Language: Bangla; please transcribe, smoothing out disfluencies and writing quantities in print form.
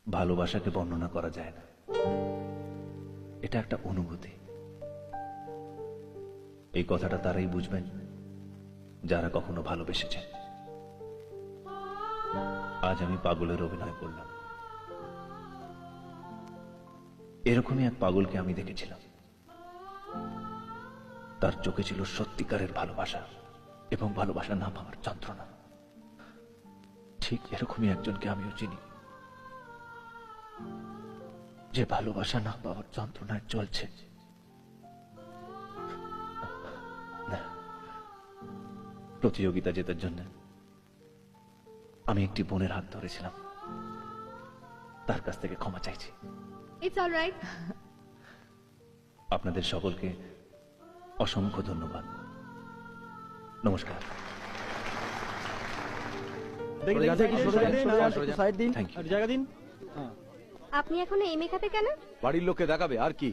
ভালোবাসাকে বর্ণনা করা যায় না, এটা একটা অনুভূতি। এই কথাটা তারাই বুঝবেন যারা কখনো ভালোবেসেছেন। আজ আমি পাগলের অভিনয় করলাম। এরকমই এক পাগলকে আমি দেখেছিলাম। তার চোখে ছিল সত্যিকারের ভালোবাসা এবং ভালোবাসা না পাওয়ার যন্ত্রণা। ঠিক এরকমই একজনকে আমিও চিনি, যে ভালোবাসা না পাওয়ার যন্ত্রণায় চলছে। প্রতিযোগিতা জেতার জন্য আমি একটি বোনের হাত ধরেছিলাম, তার কাছ থেকে ক্ষমা চাইছি। It's alright. আপনাদের সকলকে অসংখ্য ধন্যবাদ। নমস্কার। Thank you. আপনি এখন এই মেকআপে কেন? বাড়ির লোককে দেখাবে আর কি।